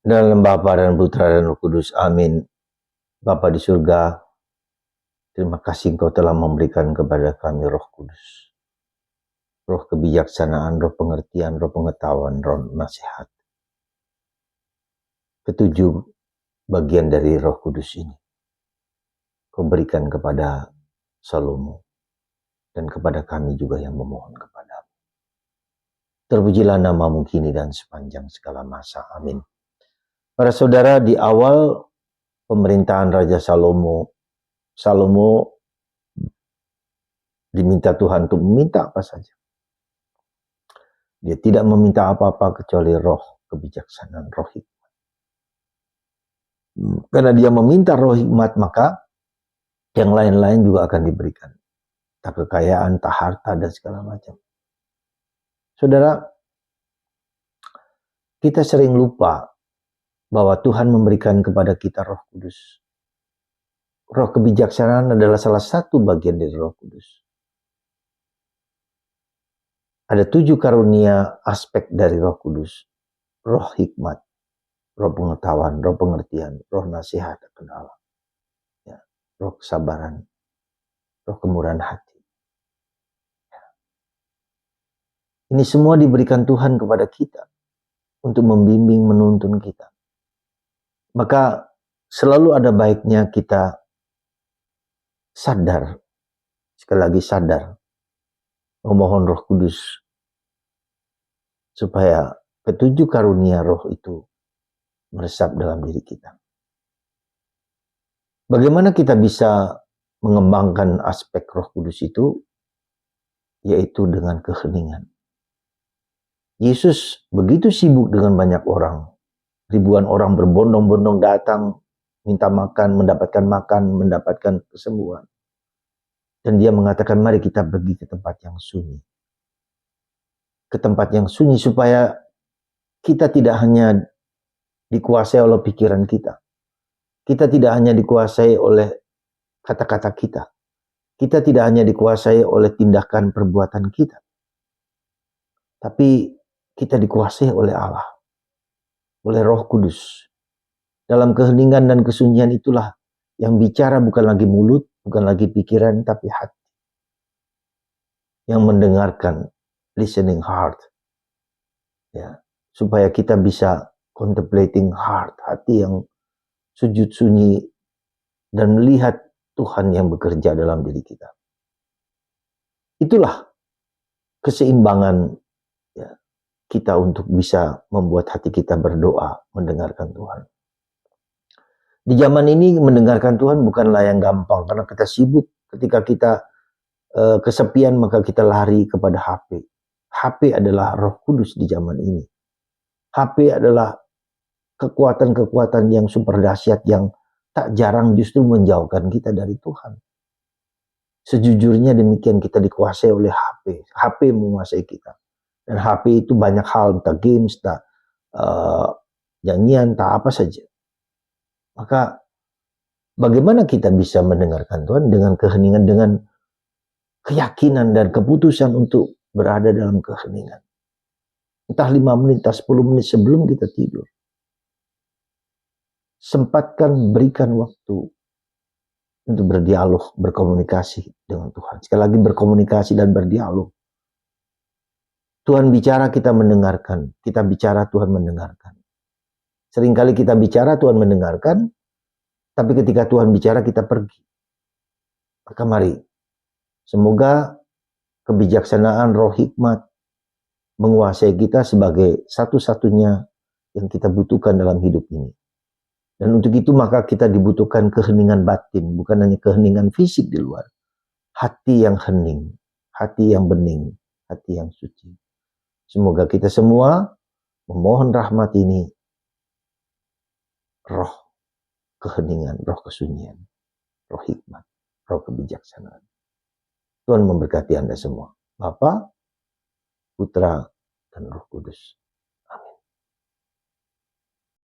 Dalam Bapa dan Putra dan Roh Kudus. Amin. Bapa di surga, terima kasih Engkau telah memberikan kepada kami Roh Kudus. Roh kebijaksanaan, roh pengertian, roh pengetahuan, roh nasihat. Ketujuh bagian dari Roh Kudus ini Kau berikan kepada Salomo dan kepada kami juga yang memohon kepadamu. Terpujilah namamu kini dan sepanjang segala masa. Amin. Para saudara, di awal pemerintahan Raja Salomo diminta Tuhan untuk meminta apa saja. Dia tidak meminta apa-apa kecuali roh kebijaksanaan, roh hikmat. Karena dia meminta roh hikmat, maka yang lain-lain juga akan diberikan. Tak kekayaan, tak harta, dan segala macam. Saudara, kita sering lupa bahwa Tuhan memberikan kepada kita Roh Kudus. Roh kebijaksanaan adalah salah satu bagian dari Roh Kudus. Ada 7 karunia aspek dari Roh Kudus. Roh hikmat, roh pengetahuan, roh pengertian, roh nasihat akan Allah. Ya, roh kesabaran, roh kemurahan hati. Ya. Ini semua diberikan Tuhan kepada kita untuk membimbing, menuntun kita. Maka selalu ada baiknya kita sadar, sekali lagi sadar, memohon Roh Kudus supaya ketujuh karunia roh itu meresap dalam diri kita. Bagaimana kita bisa mengembangkan aspek Roh Kudus itu? Yaitu dengan keheningan. Yesus begitu sibuk dengan banyak orang. Ribuan orang berbondong-bondong datang, minta makan, mendapatkan kesembuhan. Dan dia mengatakan, mari kita pergi ke tempat yang sunyi. Ke tempat yang sunyi supaya kita tidak hanya dikuasai oleh pikiran kita. Kita tidak hanya dikuasai oleh kata-kata kita. Kita tidak hanya dikuasai oleh tindakan perbuatan kita. Tapi kita dikuasai oleh Allah. Oleh Roh Kudus. Dalam keheningan dan kesunyian itulah yang bicara bukan lagi mulut, bukan lagi pikiran, tapi hati. Yang mendengarkan, listening heart. Ya, supaya kita bisa contemplating heart, hati yang sujud sunyi dan melihat Tuhan yang bekerja dalam diri kita. Itulah keseimbangan ya, kita untuk bisa membuat hati kita berdoa, mendengarkan Tuhan. Di zaman ini mendengarkan Tuhan bukanlah yang gampang, karena kita sibuk. Ketika kita kesepian, maka kita lari kepada HP. HP adalah Roh Kudus di zaman ini. HP adalah kekuatan-kekuatan yang super dahsyat yang tak jarang justru menjauhkan kita dari Tuhan. Sejujurnya demikian, kita dikuasai oleh HP. HP menguasai kita. Dan HP itu banyak hal, entah games, entah nyanyian, entah apa saja. Maka bagaimana kita bisa mendengarkan Tuhan dengan keheningan, dengan keyakinan dan keputusan untuk berada dalam keheningan. Entah 5 menit, entah 10 menit sebelum kita tidur. Sempatkan, berikan waktu untuk berdialog, berkomunikasi dengan Tuhan. Sekali lagi berkomunikasi dan berdialog. Tuhan bicara, kita mendengarkan. Kita bicara, Tuhan mendengarkan. Seringkali kita bicara, Tuhan mendengarkan. Tapi ketika Tuhan bicara, kita pergi. Maka mari, semoga kebijaksanaan roh hikmat menguasai kita sebagai satu-satunya yang kita butuhkan dalam hidup ini. Dan untuk itu maka kita dibutuhkan keheningan batin, bukan hanya keheningan fisik di luar. Hati yang hening, hati yang bening, hati yang suci. Semoga kita semua memohon rahmat ini, roh keheningan, roh kesunyian, roh hikmat, roh kebijaksanaan. Tuhan memberkati Anda semua. Bapa, Putra, dan Roh Kudus.